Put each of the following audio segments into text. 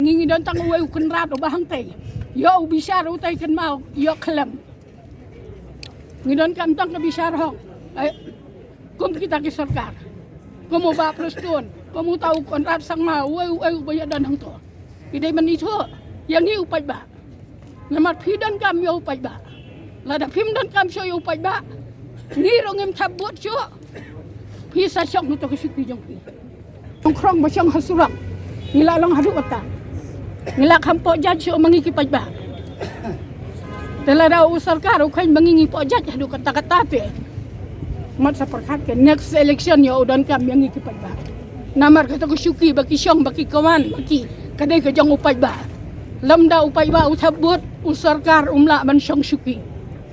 Ngingi don tang uwe ukun rado bahang tay. Yo bisar utay kan mau yo kelam. Ngidon kam tang bisar hong. Kum kita ke sarkar. Kumu ba prestun. Kumu tahu kontrak sang mau uwe bayar dan hang to. Idai man itu yang ni upai ba. Namar pidan kam yo upai ba. Lada pim dan kam so yo upai ba. Ni rongem tabut so. Pisa syok nuto ke syuki jong pi. Krong ba syang hasurang. Nila lang hadu ata. Nila kampo jaj so mangi paj ba. Telada usarkar ukain mangi po jaj hadu kata-kata pe. Mat sa perkat ke next election yo udan kam yang iki paj ba. Namar kata ko syuki baki syong baki kawan baki kadai ke jong upaj ba. Lamda upaj ba utabut usarkar umla ban syong syuki.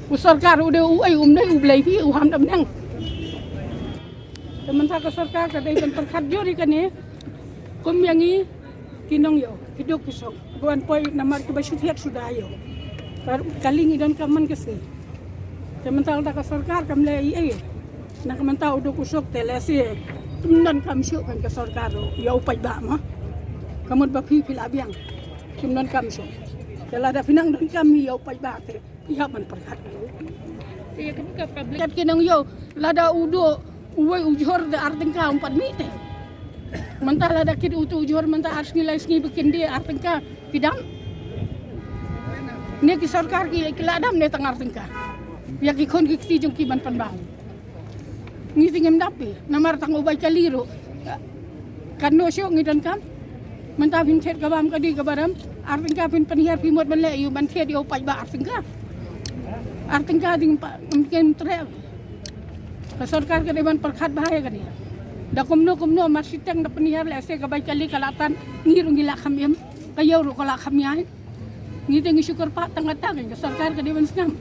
Usarkar udah uai umdai ublai pi uham dam nang. Sementara ke sarkar kadai ban perkat jori kan ni. Kum yangi kinong yo hidup kusok. Buan poi namar ke basyutiat sudah yo. Kaling idon kaman kesi. Sementara ke sarkar kam lei nak mentau udah kusok telesi. Tumdan kam syuk kan ke sarkar yo upaj ba mah. Kamut ba pi abiang. Tumdan kam syuk. Telada pinang don kami yo upaj ba te. Iya man perkat. Iya kamu ke publik. Kat kinong yo lada udo uwe ujur da artengka 4 mite. Mentah lada kid utu ujur mentah ars nilai sni bikin dia artengka pidam. Ni ki sarkar ki ladam ne tang artengka. Ya ki kon ki ti jong ki ban panbang. Ngi tingem dapi namar tang ubay kaliro. Kanno syo ngidan kam. Mentah pin thet kabam kadi kabaram artengka pin penhiar pimot ban le yu ban thet yo paj ba artengka. Artengka ding mungkin tre. Sarkar ke dewan perkat bahaya kan ya. Da kumno marsitang da penihar le ase kabay kali kalatan ngirung gila kami kayo ro kala kami ay. Ngiting syukur pa tangatan ke sarkar ke dewan snam.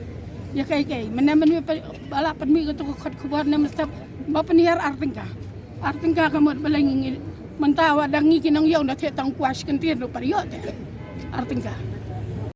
Ya kay menamen bala penmi ko khot khubar na mastap ba penihar artengka. Artengka kamot balangi mentawa dangi kinang yaw na tetang kuas kentir do pariyo te. Artengka.